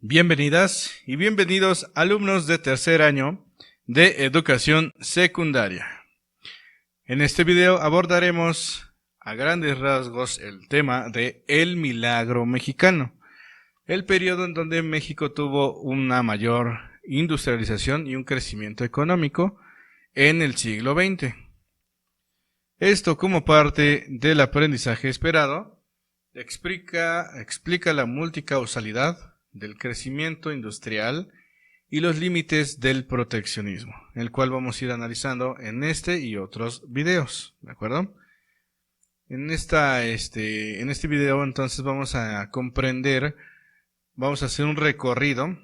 Bienvenidas y bienvenidos alumnos de tercer año de educación secundaria. En este video abordaremos a grandes rasgos el tema de el milagro mexicano, el periodo en donde México tuvo una mayor industrialización y un crecimiento económico en el siglo XX. Esto como parte del aprendizaje esperado explica la multicausalidad del crecimiento industrial y los límites del proteccionismo, el cual vamos a ir analizando en este y otros videos, ¿de acuerdo? En este video entonces vamos a comprender, vamos a hacer un recorrido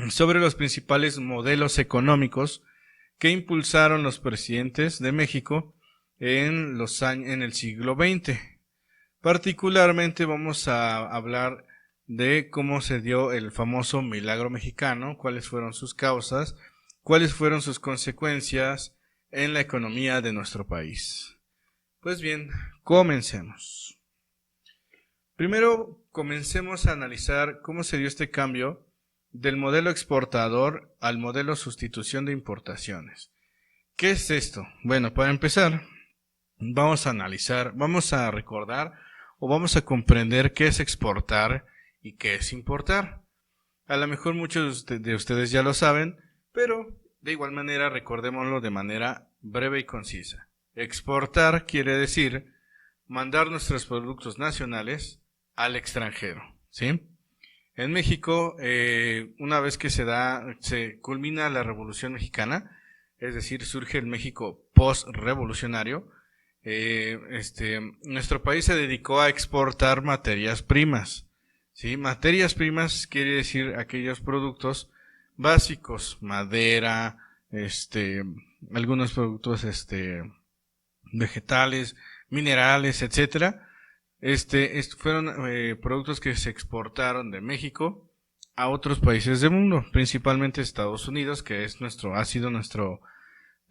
sobre los principales modelos económicos que impulsaron los presidentes de México en el siglo XX. Particularmente vamos a hablar de cómo se dio el famoso milagro mexicano, cuáles fueron sus causas, cuáles fueron sus consecuencias en la economía de nuestro país. Pues bien, comencemos. Primero, comencemos a analizar cómo se dio este cambio del modelo exportador al modelo sustitución de importaciones. ¿Qué es esto? Bueno, para empezar, vamos a analizar, vamos a recordar o vamos a comprender qué es exportar y qué es importar. A lo mejor muchos de ustedes ya lo saben, pero de igual manera recordémoslo de manera breve y concisa. Exportar quiere decir mandar nuestros productos nacionales al extranjero, ¿sí? En México, una vez que se culmina la Revolución Mexicana, es decir, surge el México post-revolucionario, nuestro país se dedicó a exportar materias primas. ¿Sí? Materias primas quiere decir aquellos productos básicos, madera, algunos productos vegetales, minerales, etcétera. Fueron productos que se exportaron de México a otros países del mundo, principalmente Estados Unidos, que ha sido nuestro,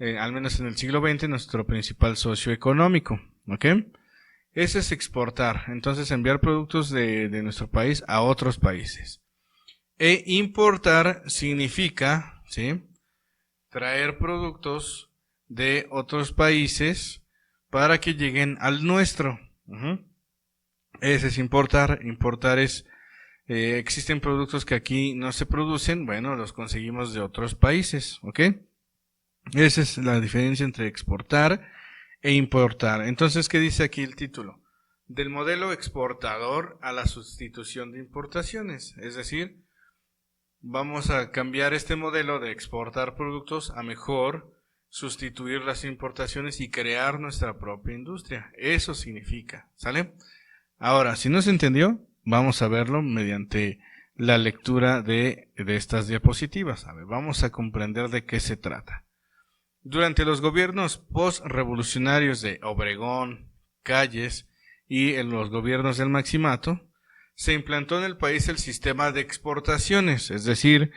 al menos en el siglo XX, nuestro principal socio económico, ¿ok? Eso es exportar, entonces enviar productos de nuestro país a otros países. E importar significa, ¿sí?, traer productos de otros países para que lleguen al nuestro. Ese es importar. Importar es, existen productos que aquí no se producen, bueno, los conseguimos de otros países, ¿ok? Esa es la diferencia entre exportar e importar. Entonces, ¿qué dice aquí el título? Del modelo exportador a la sustitución de importaciones. Es decir, vamos a cambiar este modelo de exportar productos a mejor sustituir las importaciones y crear nuestra propia industria. Eso significa, ¿sale? Ahora, si no se entendió, vamos a verlo mediante la lectura de estas diapositivas. A ver, vamos a comprender de qué se trata. Durante los gobiernos post-revolucionarios de Obregón, Calles y en los gobiernos del Maximato, se implantó en el país el sistema de exportaciones, es decir,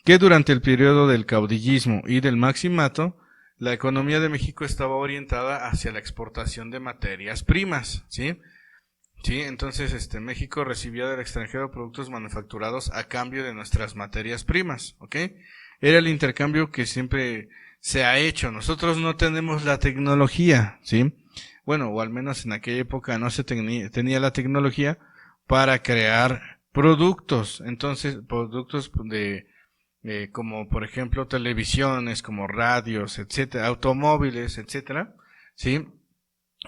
que durante el periodo del caudillismo y del Maximato, la economía de México estaba orientada hacia la exportación de materias primas, ¿sí? Sí, entonces México recibía del extranjero productos manufacturados a cambio de nuestras materias primas, ¿ok? Era el intercambio que siempre se ha hecho. Nosotros no tenemos la tecnología, ¿sí? Bueno, o al menos en aquella época no se tenía la tecnología para crear productos. Entonces, productos como por ejemplo televisiones, como radios, etcétera, automóviles, etcétera, ¿sí?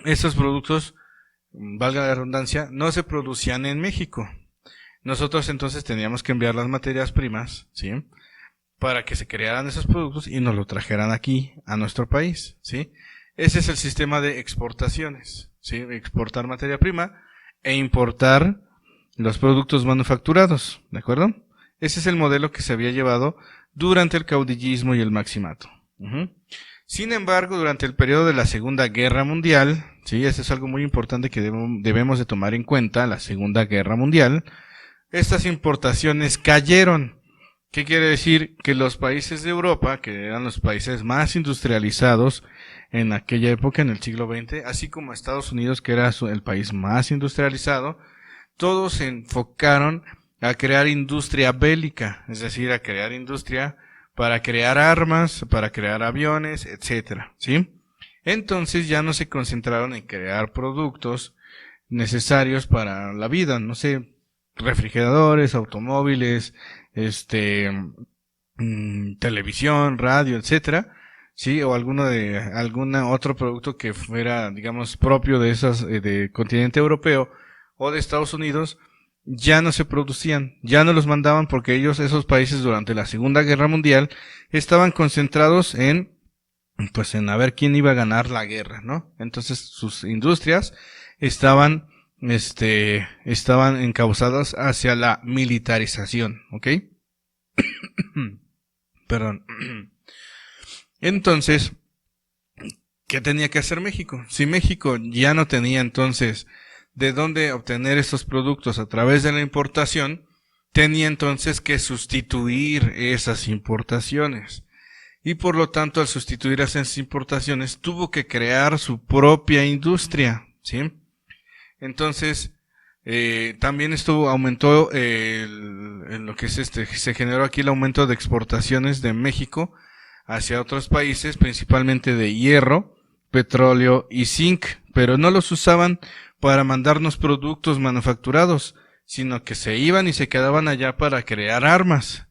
Esos productos, valga la redundancia, no se producían en México. Nosotros entonces teníamos que enviar las materias primas, ¿sí?, para que se crearan esos productos y nos lo trajeran aquí, a nuestro país, ¿sí? Ese es el sistema de exportaciones, ¿sí? Exportar materia prima e importar los productos manufacturados, ¿de acuerdo? Ese es el modelo que se había llevado durante el caudillismo y el Maximato. Sin embargo, durante el periodo de la Segunda Guerra Mundial, ¿sí?, eso es algo muy importante que debemos de tomar en cuenta, la Segunda Guerra Mundial, estas importaciones cayeron. ¿Qué quiere decir? Que los países de Europa, que eran los países más industrializados en aquella época, en el siglo XX, así como Estados Unidos, que era el país más industrializado, todos se enfocaron a crear industria bélica, es decir, a crear industria para crear armas, para crear aviones, etcétera, ¿sí? Entonces ya no se concentraron en crear productos necesarios para la vida, no sé, refrigeradores, automóviles, televisión, radio, etcétera, sí, o algún otro producto que fuera, digamos, propio de esas de continente europeo o de Estados Unidos. Ya no se producían, ya no los mandaban porque esos países durante la Segunda Guerra Mundial estaban concentrados en a ver quién iba a ganar la guerra, ¿no? Entonces sus industrias estaban encauzadas hacia la militarización, ¿ok? Perdón. Entonces, ¿qué tenía que hacer México? Si México ya no tenía entonces de dónde obtener estos productos a través de la importación, tenía entonces que sustituir esas importaciones. Y por lo tanto, al sustituir esas importaciones, tuvo que crear su propia industria, ¿sí? Entonces, también aumentó en lo que es se generó aquí el aumento de exportaciones de México hacia otros países, principalmente de hierro, petróleo y zinc, pero no los usaban para mandarnos productos manufacturados, sino que se iban y se quedaban allá para crear armas.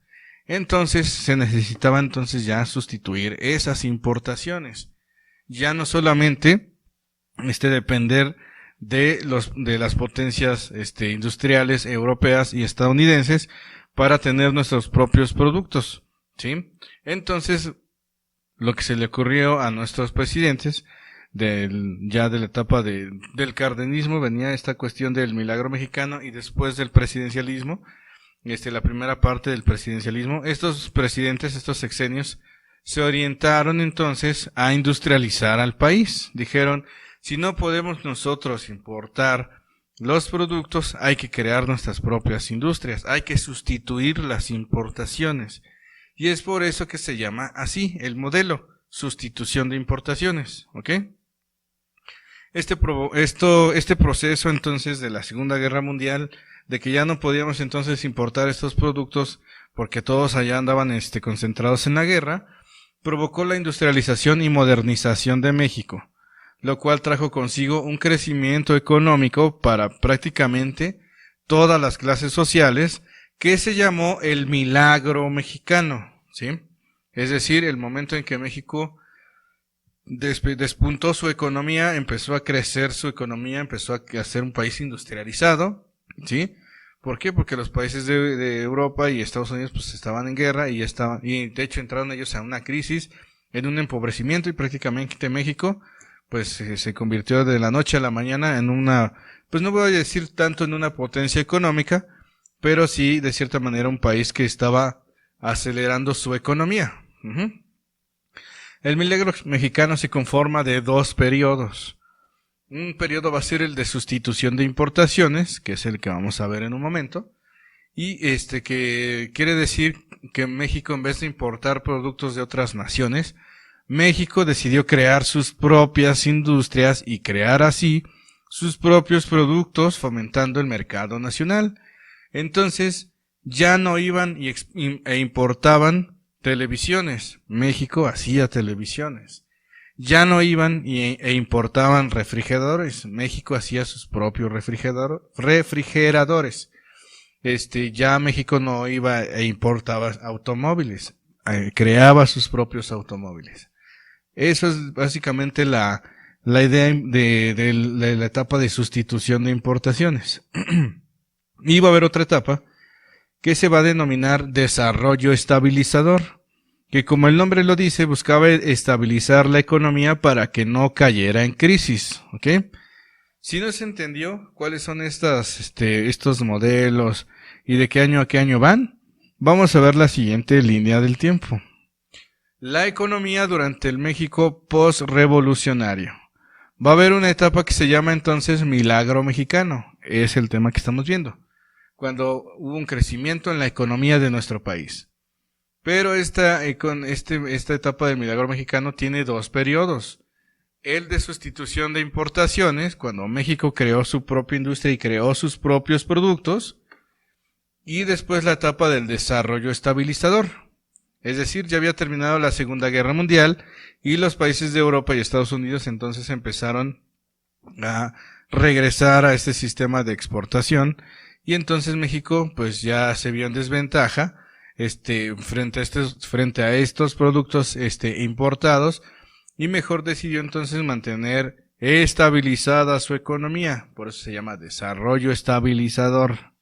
Entonces se necesitaba entonces ya sustituir esas importaciones. Ya no solamente depender de las potencias industriales europeas y estadounidenses para tener nuestros propios productos, ¿sí? Entonces, lo que se le ocurrió a nuestros presidentes ya de la etapa del cardenismo venía esta cuestión del milagro mexicano, y después del presidencialismo, la primera parte del presidencialismo, estos presidentes, estos sexenios, se orientaron entonces a industrializar al país. Dijeron, si no podemos nosotros importar los productos, hay que crear nuestras propias industrias, hay que sustituir las importaciones. Y es por eso que se llama así el modelo, sustitución de importaciones, ¿ok? Este proceso entonces de la Segunda Guerra Mundial, de que ya no podíamos entonces importar estos productos porque todos allá andaban concentrados en la guerra, provocó la industrialización y modernización de México, lo cual trajo consigo un crecimiento económico para prácticamente todas las clases sociales, que se llamó el milagro mexicano, ¿sí? Es decir, el momento en que México despuntó su economía, empezó a crecer su economía, empezó a ser un país industrializado, ¿sí? ¿Por qué? Porque los países de Europa y Estados Unidos pues estaban en guerra y de hecho entraron ellos a una crisis, en un empobrecimiento, y prácticamente México pues se convirtió de la noche a la mañana en una, pues no voy a decir tanto en una potencia económica, pero sí de cierta manera un país que estaba acelerando su economía. El milagro mexicano se conforma de dos periodos. Un periodo va a ser el de sustitución de importaciones, que es el que vamos a ver en un momento, y que quiere decir que México, en vez de importar productos de otras naciones, México decidió crear sus propias industrias y crear así sus propios productos, fomentando el mercado nacional. Entonces, ya no iban e importaban televisiones. México hacía televisiones. Ya no iban e importaban refrigeradores. México hacía sus propios refrigeradores. Ya México no iba e importaba automóviles. Creaba sus propios automóviles. Eso es básicamente la idea de la etapa de sustitución de importaciones. Y va a haber otra etapa que se va a denominar desarrollo estabilizador, que como el nombre lo dice, buscaba estabilizar la economía para que no cayera en crisis, ¿ok? Si no se entendió cuáles son estos modelos y de qué año a qué año van, vamos a ver la siguiente línea del tiempo. La economía durante el México post-revolucionario. Va a haber una etapa que se llama entonces milagro mexicano, es el tema que estamos viendo, cuando hubo un crecimiento en la economía de nuestro país. Pero esta etapa del milagro mexicano tiene dos periodos. El de sustitución de importaciones, cuando México creó su propia industria y creó sus propios productos, y después la etapa del desarrollo estabilizador. Es decir, ya había terminado la Segunda Guerra Mundial y los países de Europa y Estados Unidos entonces empezaron a regresar a este sistema de exportación, y entonces México pues ya se vio en desventaja frente a estos productos importados, y mejor decidió entonces mantener estabilizada su economía, por eso se llama desarrollo estabilizador.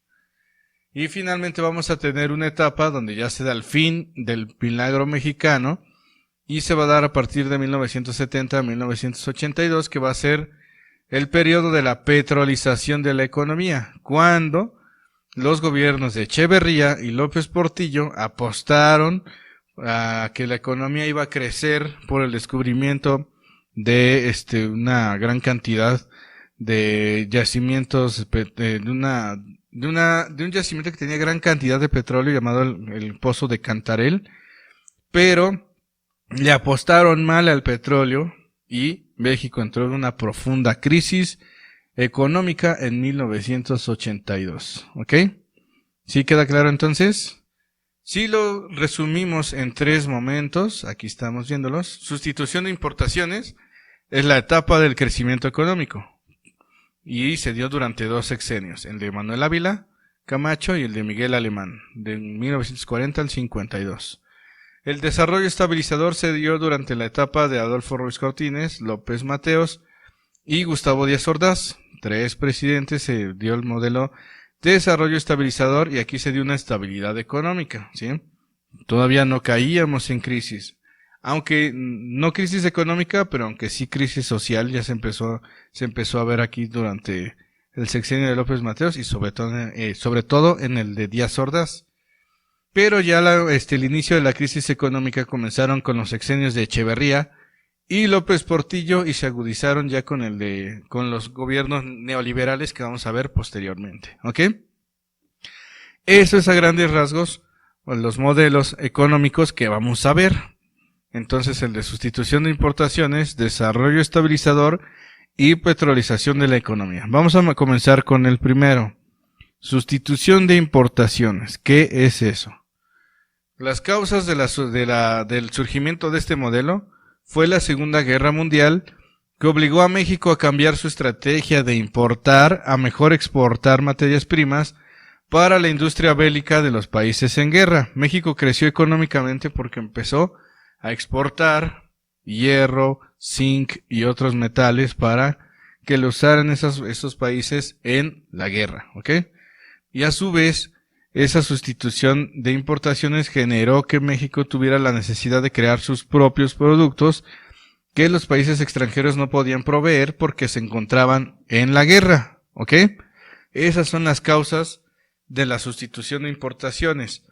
Y finalmente vamos a tener una etapa donde ya se da el fin del milagro mexicano, y se va a dar a partir de 1970 a 1982, que va a ser el periodo de la petrolización de la economía, cuando los gobiernos de Echeverría y López Portillo apostaron a que la economía iba a crecer por el descubrimiento de una gran cantidad de yacimientos, de un yacimiento que tenía gran cantidad de petróleo llamado el Pozo de Cantarell, pero le apostaron mal al petróleo y México entró en una profunda crisis económica en 1982, ¿ok? ¿Sí queda claro entonces? Si lo resumimos en 3 momentos, aquí estamos viéndolos. Sustitución de importaciones es la etapa del crecimiento económico y se dio durante 2 sexenios, el de Manuel Ávila Camacho y el de Miguel Alemán, de 1940 al 52. El desarrollo estabilizador se dio durante la etapa de Adolfo Ruiz Cortines, López Mateos y Gustavo Díaz Ordaz. 3 presidentes, se dio el modelo de desarrollo estabilizador y aquí se dio una estabilidad económica, ¿sí? Todavía no caíamos en crisis, aunque no crisis económica, pero aunque sí crisis social ya se empezó a ver aquí durante el sexenio de López Mateos y sobre todo en el de Díaz Ordaz. Pero ya el inicio de la crisis económica comenzaron con los sexenios de Echeverría y López Portillo y se agudizaron ya con los gobiernos neoliberales que vamos a ver posteriormente, ¿ok? Eso es a grandes rasgos los modelos económicos que vamos a ver. Entonces el de sustitución de importaciones, desarrollo estabilizador y petrolización de la economía. Vamos a comenzar con el primero. Sustitución de importaciones. ¿Qué es eso? Las causas del surgimiento de este modelo fue la Segunda Guerra Mundial, que obligó a México a cambiar su estrategia de importar a mejor exportar materias primas para la industria bélica de los países en guerra. México creció económicamente porque empezó a exportar hierro, zinc y otros metales para que lo usaran esos países en la guerra, ¿ok? Y a su vez, esa sustitución de importaciones generó que México tuviera la necesidad de crear sus propios productos que los países extranjeros no podían proveer porque se encontraban en la guerra, ¿ok? Esas son las causas de la sustitución de importaciones.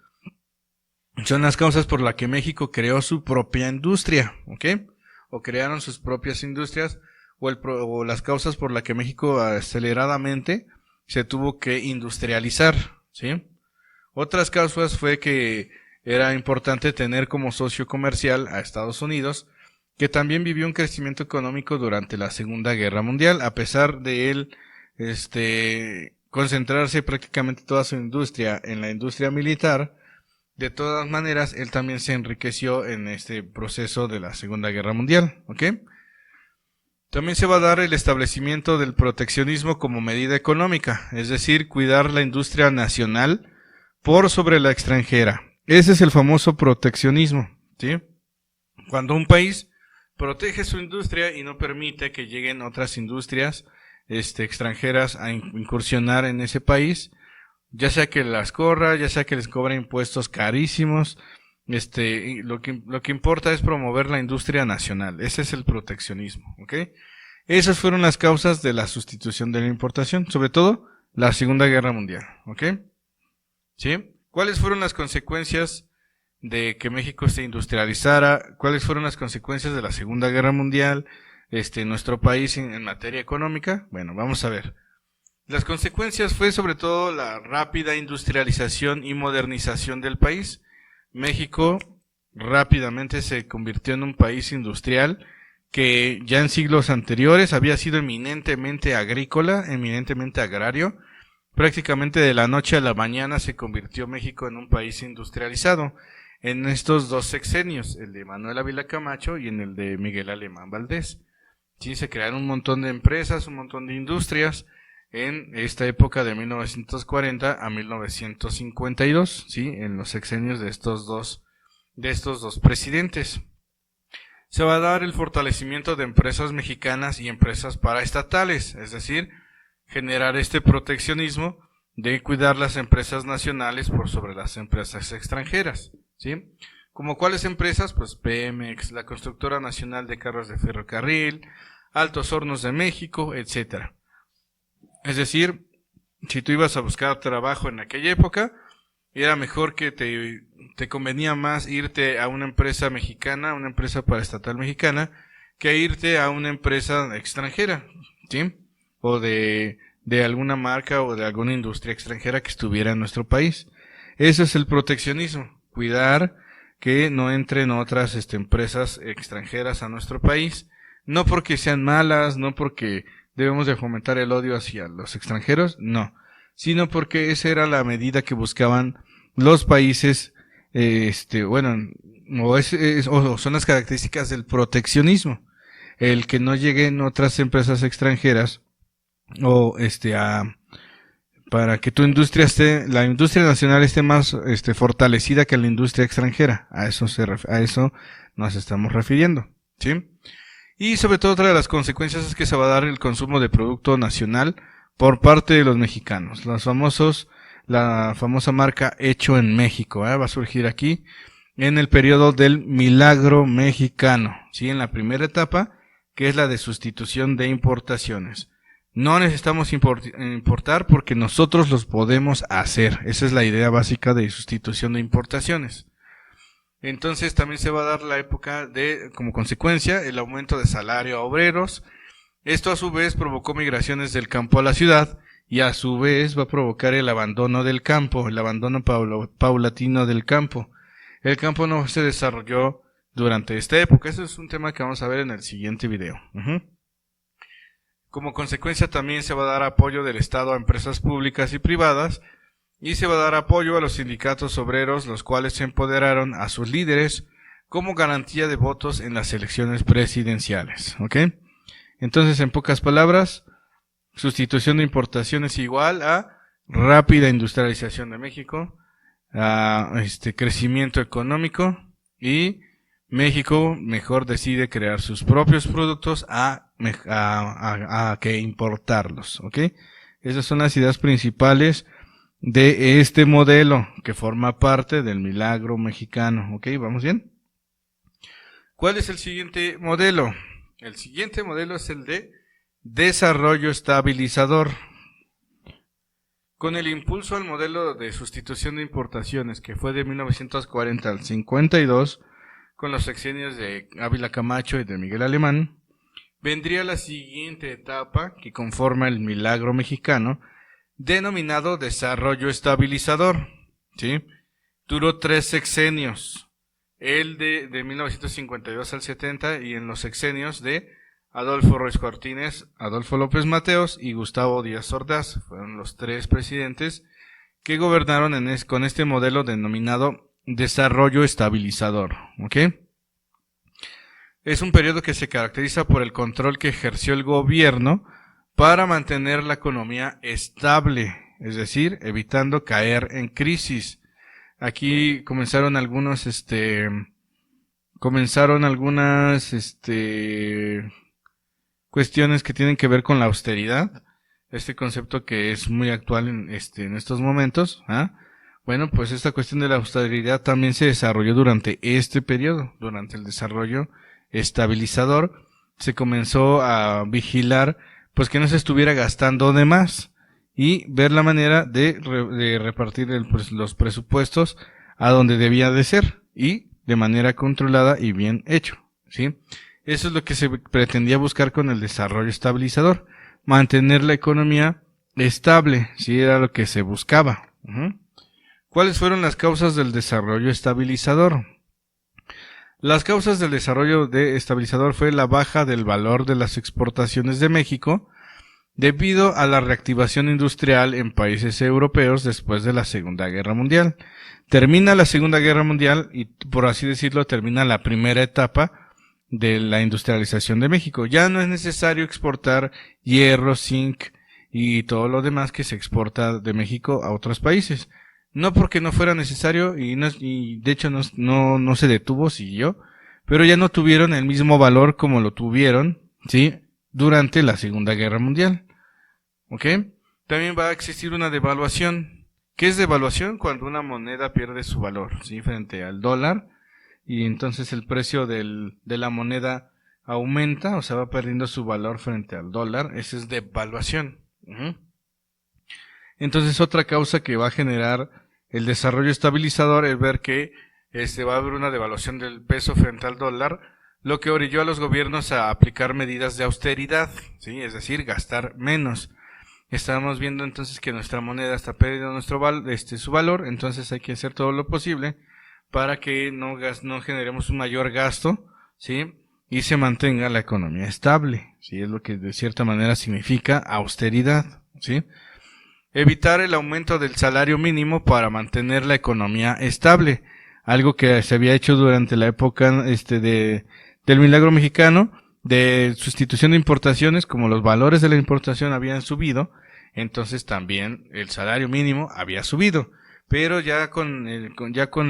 Son las causas por las que México creó su propia industria, ¿ok? O crearon sus propias industrias, o las causas por las que México aceleradamente se tuvo que industrializar, ¿sí? Otras causas fue que era importante tener como socio comercial a Estados Unidos, que también vivió un crecimiento económico durante la Segunda Guerra Mundial, a pesar de él concentrarse prácticamente toda su industria en la industria militar. De todas maneras, él también se enriqueció en este proceso de la Segunda Guerra Mundial, ¿ok? También se va a dar el establecimiento del proteccionismo como medida económica, es decir, cuidar la industria nacional por sobre la extranjera. Ese es el famoso proteccionismo, ¿sí? Cuando un país protege su industria y no permite que lleguen otras industrias extranjeras a incursionar en ese país, ya sea que las corra, ya sea que les cobra impuestos carísimos, lo que importa es promover la industria nacional. Ese es el proteccionismo, ¿ok? Esas fueron las causas de la sustitución de la importación, sobre todo la Segunda Guerra Mundial, ¿ok? ¿Sí? ¿Cuáles fueron las consecuencias de que México se industrializara? ¿Cuáles fueron las consecuencias de la Segunda Guerra Mundial en nuestro país en materia económica? Bueno, vamos a ver. Las consecuencias fue sobre todo la rápida industrialización y modernización del país. México rápidamente se convirtió en un país industrial que ya en siglos anteriores había sido eminentemente agrícola, eminentemente agrario, prácticamente de la noche a la mañana se convirtió México en un país industrializado. En estos dos sexenios, el de Manuel Ávila Camacho y en el de Miguel Alemán Valdés. Sí, se crearon un montón de empresas, un montón de industrias en esta época de 1940 a 1952, ¿sí? En los sexenios de estos dos presidentes. Se va a dar el fortalecimiento de empresas mexicanas y empresas paraestatales, es decir, generar este proteccionismo de cuidar las empresas nacionales por sobre las empresas extranjeras, ¿sí? ¿Como cuáles empresas? Pues Pemex, la Constructora Nacional de Carros de Ferrocarril, Altos Hornos de México, etcétera. Es decir, si tú ibas a buscar trabajo en aquella época, era mejor que te convenía más irte a una empresa mexicana, una empresa paraestatal mexicana, que irte a una empresa extranjera, ¿sí? O de alguna marca o de alguna industria extranjera que estuviera en nuestro país. Eso es el proteccionismo, cuidar que no entren otras empresas extranjeras a nuestro país, no porque sean malas, no porque debemos de fomentar el odio hacia los extranjeros, no, sino porque esa era la medida que buscaban los países, o son las características del proteccionismo, el que no lleguen otras empresas extranjeras o para que tu industria la industria nacional esté más fortalecida que la industria extranjera. A eso nos estamos refiriendo, ¿sí? Y sobre todo otra de las consecuencias es que se va a dar el consumo de producto nacional por parte de los mexicanos. La famosa marca Hecho en México, va a surgir aquí en el periodo del milagro mexicano, ¿sí? En la primera etapa, que es la de sustitución de importaciones. No necesitamos importar porque nosotros los podemos hacer. Esa es la idea básica de sustitución de importaciones. Entonces también se va a dar la época de, como consecuencia, el aumento de salario a obreros. Esto a su vez provocó migraciones del campo a la ciudad y a su vez va a provocar el abandono del campo, el abandono paulatino del campo. El campo no se desarrolló durante esta época. Eso es un tema que vamos a ver en el siguiente video. Como consecuencia también se va a dar apoyo del Estado a empresas públicas y privadas y se va a dar apoyo a los sindicatos obreros, los cuales se empoderaron a sus líderes como garantía de votos en las elecciones presidenciales. ¿Ok? Entonces, en pocas palabras, sustitución de importaciones igual a rápida industrialización de México, a crecimiento económico y México mejor decide crear sus propios productos a que importarlos, ¿ok? Esas son las ideas principales de este modelo que forma parte del milagro mexicano, ¿ok? ¿Vamos bien? ¿Cuál es el siguiente modelo? El siguiente modelo es el de desarrollo estabilizador. Con el impulso al modelo de sustitución de importaciones que fue de 1940 al 52, con los sexenios de Ávila Camacho y de Miguel Alemán, vendría la siguiente etapa que conforma el milagro mexicano, denominado desarrollo estabilizador, ¿sí? Duró 3 sexenios, el de 1952 al 70 y en los sexenios de Adolfo Ruiz Cortines, Adolfo López Mateos y Gustavo Díaz Ordaz. Fueron los 3 presidentes que gobernaron con este modelo denominado desarrollo estabilizador, ¿ok? Es un periodo que se caracteriza por el control que ejerció el gobierno para mantener la economía estable, es decir, evitando caer en crisis. Aquí comenzaron algunas cuestiones que tienen que ver con la austeridad, este concepto que es muy actual en estos momentos, ¿ah? Bueno, pues esta cuestión de la austeridad también se desarrolló durante este periodo, durante el desarrollo estabilizador. Se comenzó a vigilar pues que no se estuviera gastando de más y ver la manera de repartir los presupuestos a donde debía de ser y de manera controlada y bien hecho, ¿sí? Eso es lo que se pretendía buscar con el desarrollo estabilizador, mantener la economía estable, ¿sí? Era lo que se buscaba. ¿Cuáles fueron las causas del desarrollo estabilizador? Las causas del desarrollo estabilizador fue la baja del valor de las exportaciones de México debido a la reactivación industrial en países europeos después de la Segunda Guerra Mundial. Termina la Segunda Guerra Mundial y, por así decirlo, termina la primera etapa de la industrialización de México. Ya no es necesario exportar hierro, zinc y todo lo demás que se exporta de México a otros países. No porque no fuera necesario y de hecho no se detuvo, siguió, pero ya no tuvieron el mismo valor como lo tuvieron, ¿sí?, durante la Segunda Guerra Mundial. ¿Ok? También va a existir una devaluación. ¿Qué es devaluación? Cuando una moneda pierde su valor, ¿sí?, frente al dólar, y entonces el precio de la moneda aumenta, o sea, va perdiendo su valor frente al dólar. Esa es devaluación. Entonces, otra causa que va a generar el desarrollo estabilizador es ver que va a haber una devaluación del peso frente al dólar, lo que orilló a los gobiernos a aplicar medidas de austeridad, ¿sí?, es decir, gastar menos. Estamos viendo entonces que nuestra moneda está perdiendo su valor, entonces hay que hacer todo lo posible para que no generemos un mayor gasto, ¿sí?, y se mantenga la economía estable, ¿sí?, es lo que de cierta manera significa austeridad, ¿sí? Evitar el aumento del salario mínimo para mantener la economía estable, algo que se había hecho durante la época del milagro mexicano, de sustitución de importaciones. Como los valores de la importación habían subido, entonces también el salario mínimo había subido, pero ya con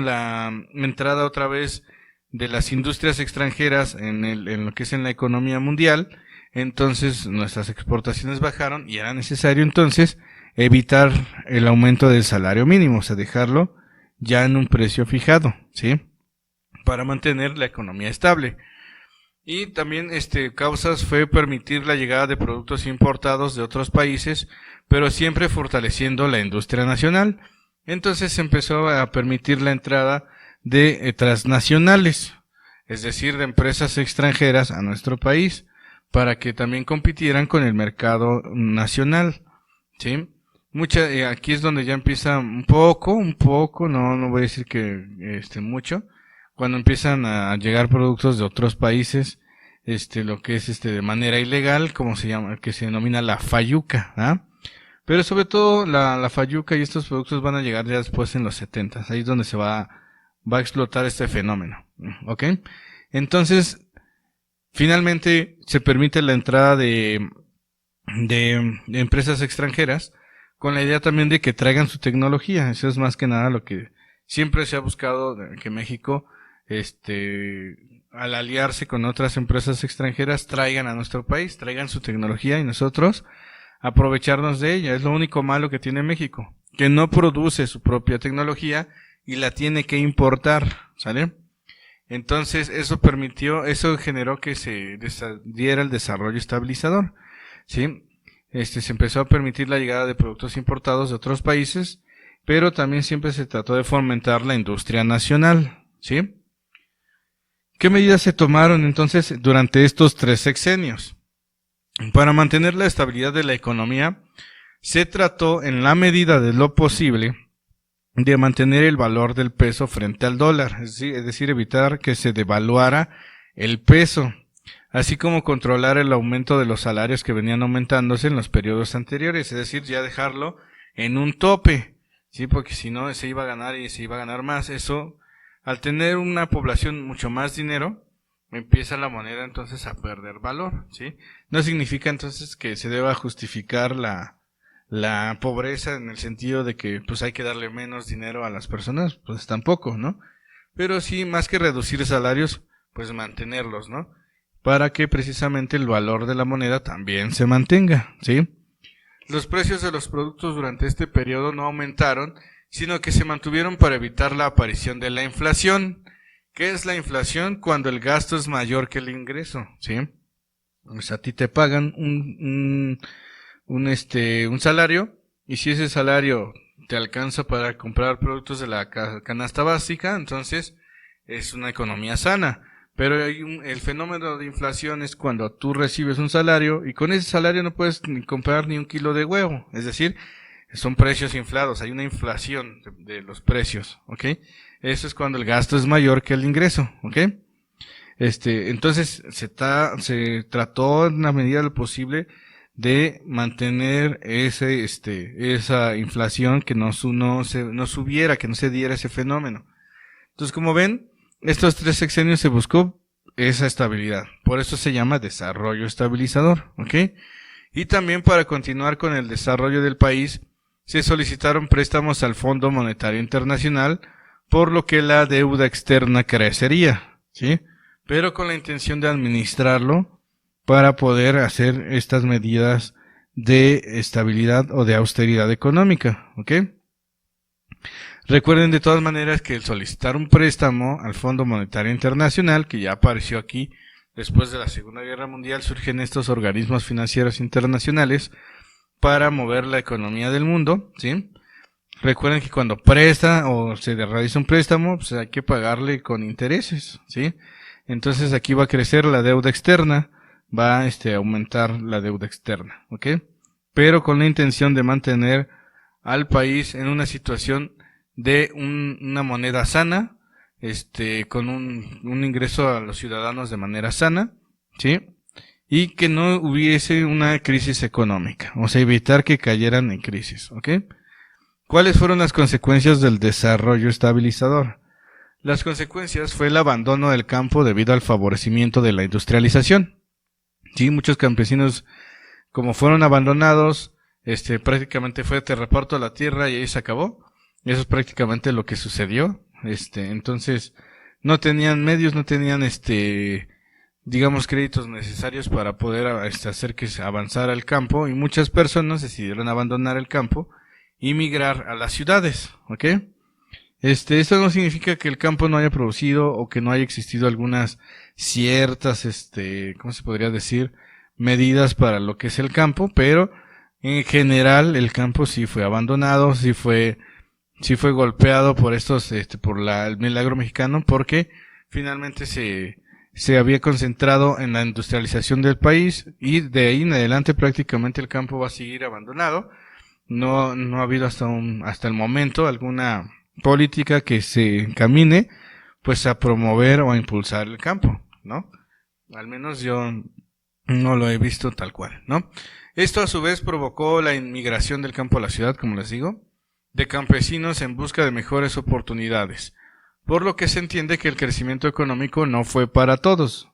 la entrada otra vez de las industrias extranjeras en lo que es en la economía mundial, entonces nuestras exportaciones bajaron y era necesario entonces evitar el aumento del salario mínimo, o sea, dejarlo ya en un precio fijado, ¿sí?, para mantener la economía estable. Y también causas fue permitir la llegada de productos importados de otros países, pero siempre fortaleciendo la industria nacional. Entonces se empezó a permitir la entrada de transnacionales, es decir, de empresas extranjeras a nuestro país, para que también compitieran con el mercado nacional, ¿sí? Aquí es donde ya empieza un poco, no voy a decir que mucho, cuando empiezan a llegar productos de otros países, lo que es de manera ilegal, como se llama, que se denomina la fayuca, ¿ah? Pero sobre todo la fayuca y estos productos van a llegar ya después en los 70, ahí es donde se va a explotar este fenómeno, ¿ok? Entonces, finalmente se permite la entrada de empresas extranjeras, con la idea también de que traigan su tecnología. Eso es más que nada lo que siempre se ha buscado, que México, al aliarse con otras empresas extranjeras, traigan a nuestro país, traigan su tecnología y nosotros aprovecharnos de ella. Es lo único malo que tiene México, que no produce su propia tecnología y la tiene que importar, ¿sale? Entonces eso generó que se diera el desarrollo estabilizador, ¿sí? Se empezó a permitir la llegada de productos importados de otros países, pero también siempre se trató de fomentar la industria nacional, ¿sí? ¿Qué medidas se tomaron entonces durante estos 3 sexenios? Para mantener la estabilidad de la economía, se trató en la medida de lo posible de mantener el valor del peso frente al dólar, es decir, evitar que se devaluara el peso, así como controlar el aumento de los salarios que venían aumentándose en los periodos anteriores, es decir, ya dejarlo en un tope, ¿sí? Porque si no se iba a ganar y se iba a ganar más. Eso, al tener una población mucho más dinero, empieza la moneda entonces a perder valor, ¿sí? No significa entonces que se deba justificar la pobreza en el sentido de que pues hay que darle menos dinero a las personas, pues tampoco, ¿no? Pero sí, más que reducir salarios, pues mantenerlos, ¿no? Para que precisamente el valor de la moneda también se mantenga, ¿sí? Los precios de los productos durante este periodo no aumentaron, sino que se mantuvieron para evitar la aparición de la inflación. ¿Qué es la inflación? Cuando el gasto es mayor que el ingreso, ¿sí? Pues a ti te pagan un salario, y si ese salario te alcanza para comprar productos de la canasta básica, entonces es una economía sana. Pero el fenómeno de inflación es cuando tú recibes un salario y con ese salario no puedes ni comprar ni un kilo de huevo. Es decir, son precios inflados, hay una inflación de los precios, ¿ok? Eso es cuando el gasto es mayor que el ingreso, ¿ok? Entonces se trató en la medida de lo posible de mantener esa inflación, que no subiera, que no se diera ese fenómeno. Entonces, como ven, estos 3 sexenios se buscó esa estabilidad. Por eso se llama desarrollo estabilizador, ¿ok? Y también para continuar con el desarrollo del país, se solicitaron préstamos al Fondo Monetario Internacional, por lo que la deuda externa crecería, ¿sí? Pero con la intención de administrarlo para poder hacer estas medidas de estabilidad o de austeridad económica, ¿ok? Recuerden de todas maneras que el solicitar un préstamo al Fondo Monetario Internacional, que ya apareció aquí después de la Segunda Guerra Mundial, surgen estos organismos financieros internacionales para mover la economía del mundo, ¿sí? Recuerden que cuando presta o se realiza un préstamo, pues hay que pagarle con intereses, ¿sí? Entonces aquí va a crecer la deuda externa, va a aumentar la deuda externa, ¿ok? Pero con la intención de mantener al país en una situación de una moneda sana, con un ingreso a los ciudadanos de manera sana, ¿sí? Y que no hubiese una crisis económica, o sea, evitar que cayeran en crisis, ¿ok? ¿Cuáles fueron las consecuencias del desarrollo estabilizador? Las consecuencias fue el abandono del campo debido al favorecimiento de la industrialización. Sí, muchos campesinos, como fueron abandonados, prácticamente fue te reparto la tierra y ahí se acabó. Eso es prácticamente lo que sucedió. Entonces, no tenían medios, no tenían digamos créditos necesarios para poder hacer que se avanzara el campo, y muchas personas decidieron abandonar el campo y migrar a las ciudades, ¿ok? Esto no significa que el campo no haya producido o que no haya existido algunas ciertas, ¿cómo se podría decir? Medidas para lo que es el campo, pero en general el campo sí fue abandonado, sí fue golpeado por el milagro mexicano, porque finalmente se había concentrado en la industrialización del país, y de ahí en adelante prácticamente el campo va a seguir abandonado. No ha habido hasta el momento alguna política que se encamine pues a promover o a impulsar el campo, ¿no? Al menos yo no lo he visto tal cual, ¿no? Esto a su vez provocó la inmigración del campo a la ciudad, como les digo, de campesinos en busca de mejores oportunidades, por lo que se entiende que el crecimiento económico no fue para todos.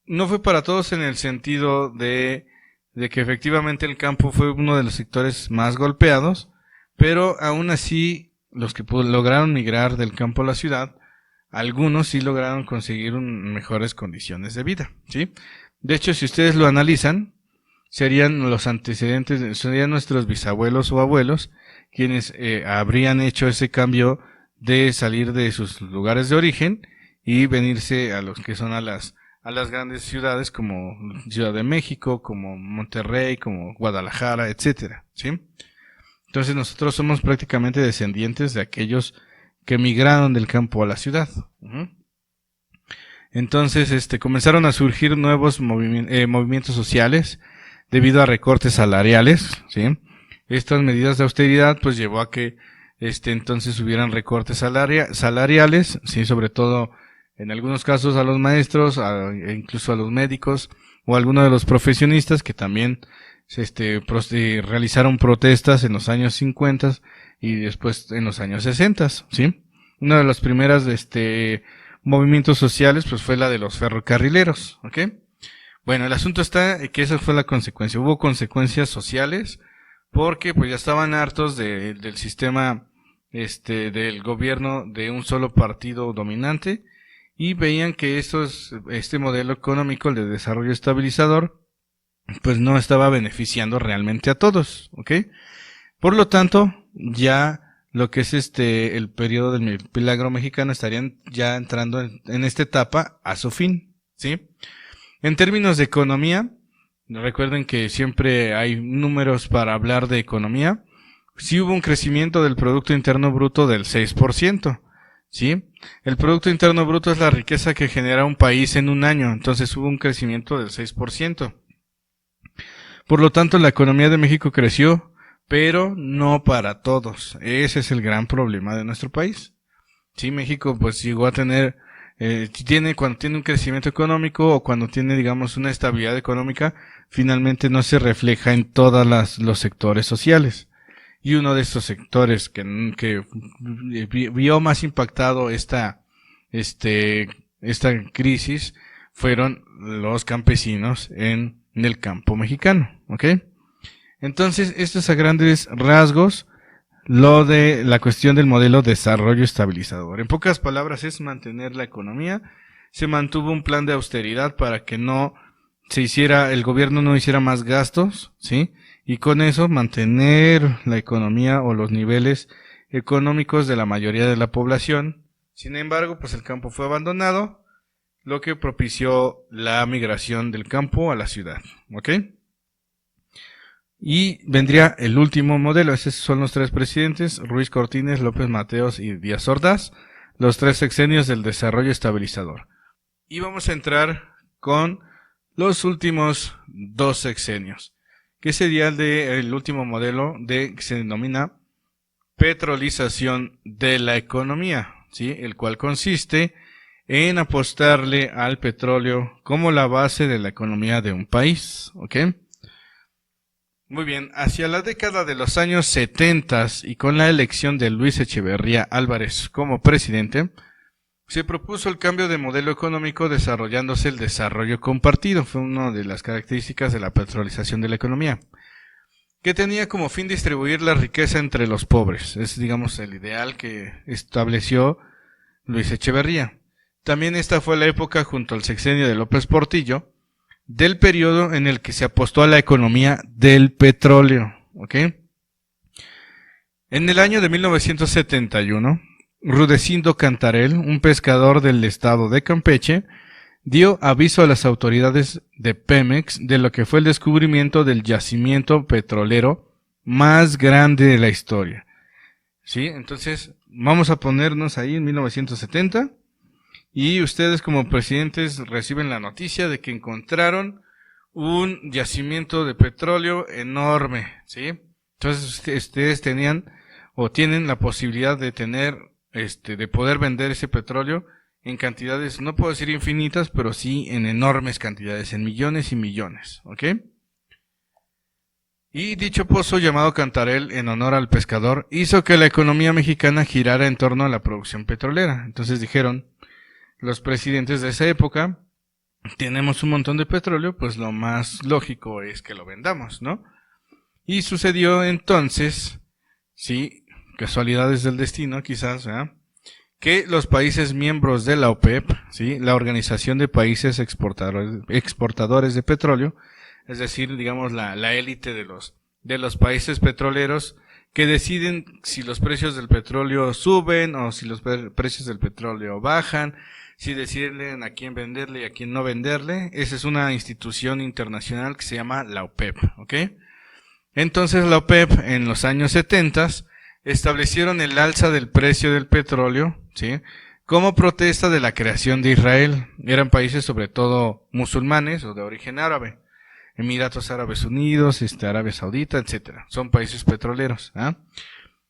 No fue para todos en el sentido de que efectivamente el campo fue uno de los sectores más golpeados, pero aún así los que lograron migrar del campo a la ciudad, algunos sí lograron conseguir mejores condiciones de vida, ¿sí? De hecho, si ustedes lo analizan, serían los antecedentes, serían nuestros bisabuelos o abuelos quienes habrían hecho ese cambio de salir de sus lugares de origen y venirse a los que son a las grandes ciudades como Ciudad de México, como Monterrey, como Guadalajara, etcétera, ¿sí? Entonces nosotros somos prácticamente descendientes de aquellos que migraron del campo a la ciudad. Entonces, comenzaron a surgir nuevos movimientos sociales debido a recortes salariales, ¿sí? Estas medidas de austeridad pues llevó a que entonces hubieran recortes salariales, sí, sobre todo en algunos casos a los maestros, e incluso a los médicos o a algunos de los profesionistas que también realizaron protestas en los años 50 y después en los años 60, ¿sí? Una de las primeras movimientos sociales pues fue la de los ferrocarrileros, ¿ok? Bueno, el asunto está que esa fue la consecuencia. Hubo consecuencias sociales porque pues ya estaban hartos del sistema del gobierno de un solo partido dominante, y veían que este modelo económico, el de desarrollo estabilizador, pues no estaba beneficiando realmente a todos, ¿ok? Por lo tanto, ya lo que es el periodo del milagro mexicano estarían ya entrando en esta etapa a su fin, ¿sí? En términos de economía, recuerden que siempre hay números para hablar de economía. Sí hubo un crecimiento del Producto Interno Bruto del 6%, ¿sí? El Producto Interno Bruto es la riqueza que genera un país en un año, entonces hubo un crecimiento del 6%. Por lo tanto, la economía de México creció, pero no para todos. Ese es el gran problema de nuestro país. Sí, México pues llegó a tener Cuando tiene un crecimiento económico o cuando tiene, digamos, una estabilidad económica, finalmente no se refleja en todos los sectores sociales. Y uno de estos sectores que vio más impactado esta crisis fueron los campesinos en el campo mexicano, ¿ok? Entonces, esto es a grandes rasgos lo de la cuestión del modelo de desarrollo estabilizador. En pocas palabras, es mantener la economía. Se mantuvo un plan de austeridad para que el gobierno no hiciera más gastos, ¿sí? Y con eso mantener la economía o los niveles económicos de la mayoría de la población. Sin embargo, pues el campo fue abandonado, lo que propició la migración del campo a la ciudad, ¿ok? Y vendría el último modelo. Esos son los tres presidentes: Ruiz Cortines, López Mateos y Díaz Ordaz, los tres sexenios del desarrollo estabilizador. Y vamos a entrar con los últimos 2 sexenios, que sería el último modelo que se denomina petrolización de la economía, ¿sí? El cual consiste en apostarle al petróleo como la base de la economía de un país, ¿ok? Muy bien, hacia la década de los años 70 y con la elección de Luis Echeverría Álvarez como presidente, se propuso el cambio de modelo económico desarrollándose el desarrollo compartido. Fue una de las características de la petrolización de la economía, que tenía como fin distribuir la riqueza entre los pobres. Es, digamos, el ideal que estableció Luis Echeverría. También esta fue la época, junto al sexenio de López Portillo, del periodo en el que se apostó a la economía del petróleo, ¿ok? En el año de 1971, Rudecindo Cantarell, un pescador del estado de Campeche, dio aviso a las autoridades de Pemex de lo que fue el descubrimiento del yacimiento petrolero más grande de la historia. ¿Sí? Entonces, vamos a ponernos ahí en 1970. Y ustedes como presidentes reciben la noticia de que encontraron un yacimiento de petróleo enorme, ¿sí? Entonces ustedes tenían o tienen la posibilidad de de poder vender ese petróleo en cantidades, no puedo decir infinitas, pero sí en enormes cantidades, en millones y millones, ¿ok? Y dicho pozo, llamado Cantarell en honor al pescador, hizo que la economía mexicana girara en torno a la producción petrolera. Entonces dijeron los presidentes de esa época: tenemos un montón de petróleo, pues lo más lógico es que lo vendamos, ¿no? Y sucedió entonces, sí, casualidades del destino quizás, ¿verdad?, que los países miembros de la OPEP, ¿sí?, la Organización de Países Exportadores de Petróleo, es decir, digamos la élite de los países petroleros, que deciden si los precios del petróleo suben o si los precios del petróleo bajan, si deciden a quién venderle y a quién no venderle. Esa es una institución internacional que se llama la OPEP, ¿ok? Entonces la OPEP en los años 70 establecieron el alza del precio del petróleo, ¿sí?, como protesta de la creación de Israel. Eran países sobre todo musulmanes o de origen árabe. Emiratos Árabes Unidos, Arabia Saudita, etcétera. Son países petroleros, ¿ah?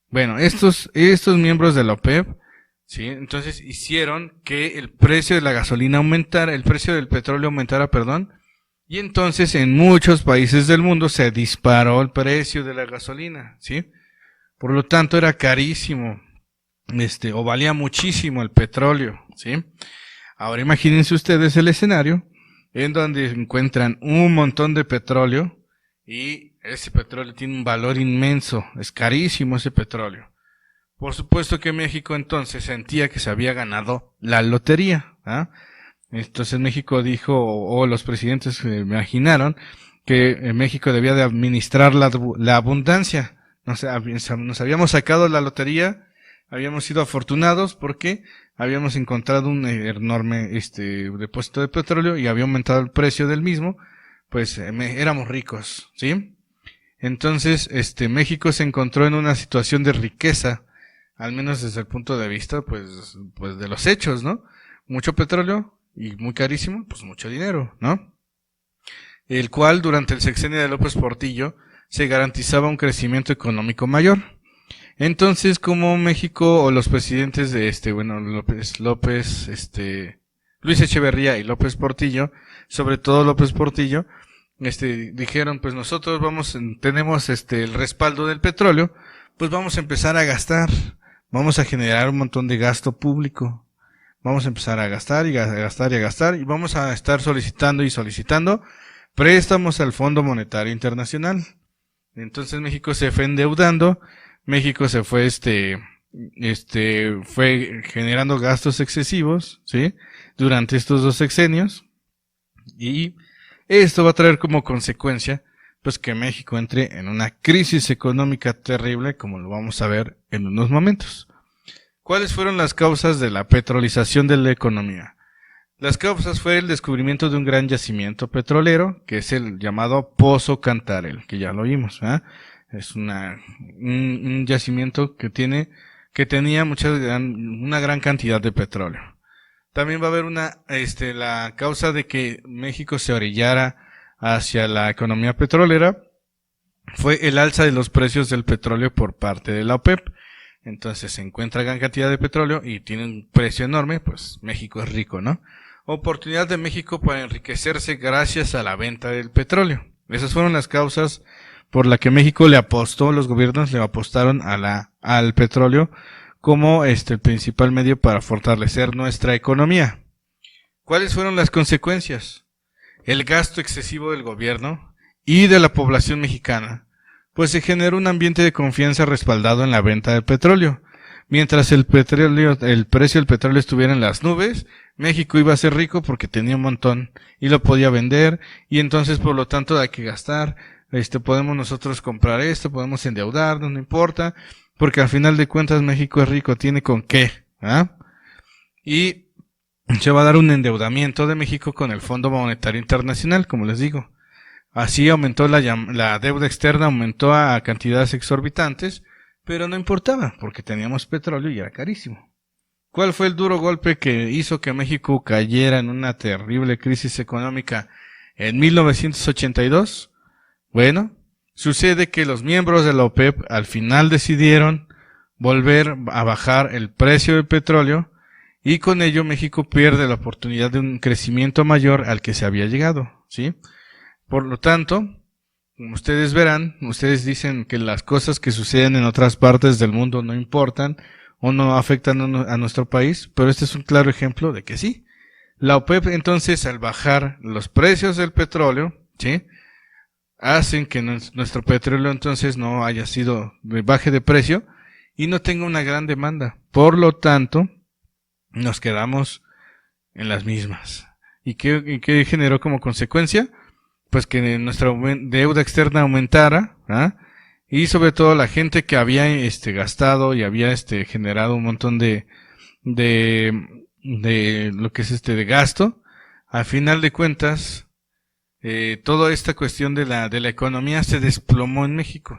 Bueno, estos miembros de la OPEP, sí, entonces hicieron que el precio de la gasolina aumentara, el precio del petróleo aumentara, y entonces en muchos países del mundo se disparó el precio de la gasolina, ¿sí? Por lo tanto era carísimo, o valía muchísimo el petróleo, ¿sí? Ahora imagínense ustedes el escenario en donde encuentran un montón de petróleo y ese petróleo tiene un valor inmenso, es carísimo ese petróleo. Por supuesto que México entonces sentía que se había ganado la lotería, ¿ah? Entonces México dijo, o los presidentes se imaginaron, que México debía de administrar la abundancia. Nos habíamos sacado la lotería, habíamos sido afortunados porque habíamos encontrado un enorme depósito de petróleo y había aumentado el precio del mismo, pues éramos ricos, ¿sí? Entonces México se encontró en una situación de riqueza, al menos desde el punto de vista pues de los hechos, ¿no? Mucho petróleo y muy carísimo, pues mucho dinero, ¿no? El cual durante el sexenio de López Portillo se garantizaba un crecimiento económico mayor. Entonces, como México o los presidentes de Luis Echeverría y López Portillo, sobre todo López Portillo, dijeron, pues nosotros tenemos el respaldo del petróleo, pues vamos a empezar a gastar, vamos a generar un montón de gasto público, vamos a empezar a gastar y a gastar y a gastar, y vamos a estar solicitando y solicitando préstamos al Fondo Monetario Internacional. Entonces México se fue endeudando, México se fue fue generando gastos excesivos, ¿sí? Durante estos 2 sexenios, y esto va a traer como consecuencia pues que México entre en una crisis económica terrible, como lo vamos a ver en unos momentos. ¿Cuáles fueron las causas de la petrolización de la economía? Las causas fue el descubrimiento de un gran yacimiento petrolero, que es el llamado Pozo Cantarell, que ya lo vimos, ¿verdad? Es un yacimiento que tenía una gran cantidad de petróleo. También va a haber la causa de que México se orillara hacia la economía petrolera fue el alza de los precios del petróleo por parte de la OPEP. Entonces se encuentra gran cantidad de petróleo y tiene un precio enorme, pues México es rico, ¿no? Oportunidad de México para enriquecerse gracias a la venta del petróleo. Esas fueron las causas por las que México le apostó, los gobiernos le apostaron al petróleo como el principal medio para fortalecer nuestra economía. ¿Cuáles fueron las consecuencias? El gasto excesivo del gobierno y de la población mexicana, pues se generó un ambiente de confianza respaldado en la venta del petróleo. Mientras el precio del petróleo estuviera en las nubes, México iba a ser rico porque tenía un montón y lo podía vender, y entonces por lo tanto hay que gastar, podemos nosotros comprar esto, podemos endeudarnos, no importa, porque al final de cuentas México es rico, tiene con qué, ¿ah? Y se va a dar un endeudamiento de México con el Fondo Monetario Internacional, como les digo. Así aumentó la deuda externa, aumentó a cantidades exorbitantes, pero no importaba, porque teníamos petróleo y era carísimo. ¿Cuál fue el duro golpe que hizo que México cayera en una terrible crisis económica en 1982? Bueno, sucede que los miembros de la OPEP al final decidieron volver a bajar el precio del petróleo, y con ello México pierde la oportunidad de un crecimiento mayor al que se había llegado, ¿sí? Por lo tanto, como ustedes verán, ustedes dicen que las cosas que suceden en otras partes del mundo no importan o no afectan a nuestro país, pero este es un claro ejemplo de que sí. La OPEP entonces, al bajar los precios del petróleo, ¿sí?, hacen que nuestro petróleo entonces no baje de precio y no tenga una gran demanda. Por lo tanto, nos quedamos en las mismas. ¿Y qué generó como consecuencia? Pues que nuestra deuda externa aumentara, ¿ah? Y sobre todo la gente que había gastado y había generado un montón de lo que es de gasto, al final de cuentas, toda esta cuestión de la economía se desplomó en México.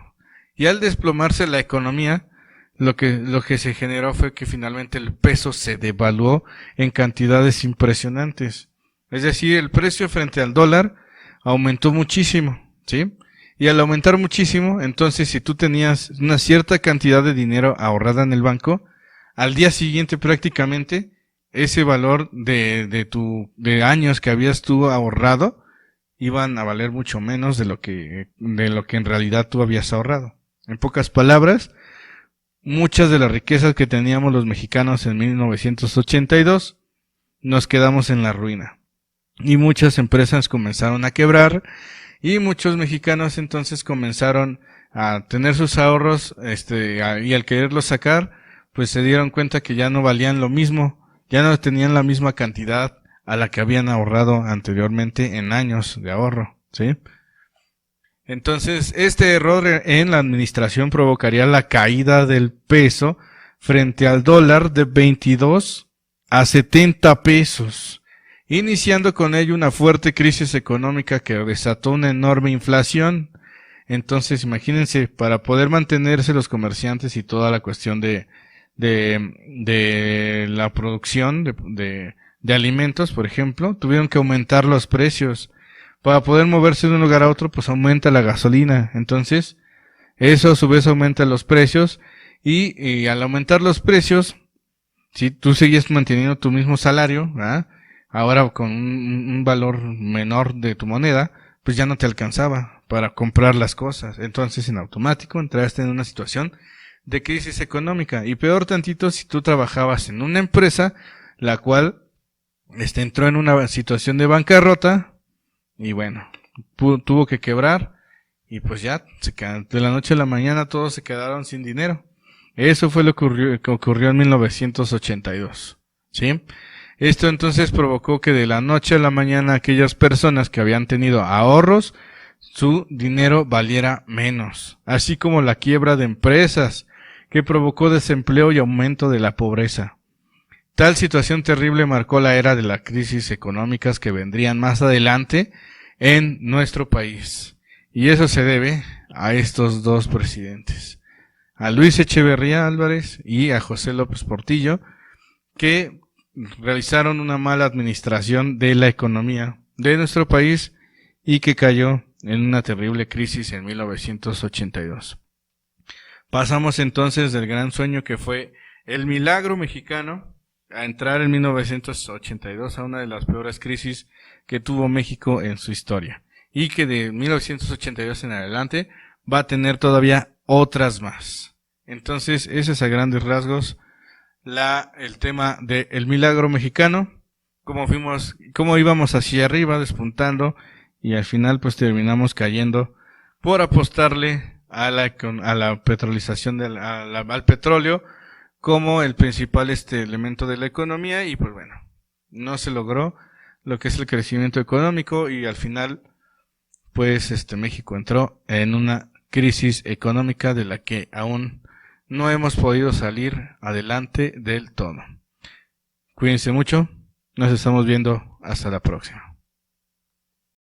Y al desplomarse la economía, lo que se generó fue que finalmente el peso se devaluó en cantidades impresionantes. Es decir, el precio frente al dólar aumentó muchísimo, ¿sí? Y al aumentar muchísimo, entonces si tú tenías una cierta cantidad de dinero ahorrada en el banco, al día siguiente prácticamente ese valor de años que habías tú ahorrado iban a valer mucho menos de lo que en realidad tú habías ahorrado. En pocas palabras, muchas de las riquezas que teníamos los mexicanos en 1982 nos quedamos en la ruina. Y muchas empresas comenzaron a quebrar, y muchos mexicanos entonces comenzaron a tener sus ahorros, y al quererlos sacar, pues se dieron cuenta que ya no valían lo mismo, ya no tenían la misma cantidad a la que habían ahorrado anteriormente en años de ahorro, ¿sí? Entonces, este error en la administración provocaría la caída del peso frente al dólar de 22 a 70 pesos, iniciando con ello una fuerte crisis económica que desató una enorme inflación. Entonces, imagínense, para poder mantenerse los comerciantes y toda la cuestión de la producción de alimentos, por ejemplo, tuvieron que aumentar los precios. Para poder moverse de un lugar a otro, pues aumenta la gasolina. Entonces, eso a su vez aumenta los precios, y al aumentar los precios, si tú seguías manteniendo tu mismo salario, ¿verdad?, ahora con un valor menor de tu moneda, pues ya no te alcanzaba para comprar las cosas. Entonces en automático entraste en una situación de crisis económica. Y peor tantito si tú trabajabas en una empresa la cual entró en una situación de bancarrota y bueno, tuvo que quebrar y pues ya de la noche a la mañana todos se quedaron sin dinero. Eso fue lo que ocurrió en 1982, ¿sí? Esto entonces provocó que de la noche a la mañana aquellas personas que habían tenido ahorros, su dinero valiera menos, así como la quiebra de empresas, que provocó desempleo y aumento de la pobreza. Tal situación terrible marcó la era de las crisis económicas que vendrían más adelante en nuestro país. Y eso se debe a estos dos presidentes, a Luis Echeverría Álvarez y a José López Portillo, que realizaron una mala administración de la economía de nuestro país y que cayó en una terrible crisis en 1982. Pasamos entonces del gran sueño que fue el milagro mexicano a entrar en 1982 a una de las peores crisis que tuvo México en su historia y que de 1982 en adelante va a tener todavía otras más. Entonces, ese es a grandes rasgos el tema del milagro mexicano, cómo íbamos hacia arriba despuntando y al final pues terminamos cayendo por apostarle a la petrolización al petróleo como el principal elemento de la economía y pues bueno, no se logró lo que es el crecimiento económico y al final pues México entró en una crisis económica de la que aún no hemos podido salir adelante del todo. Cuídense mucho, nos estamos viendo hasta la próxima.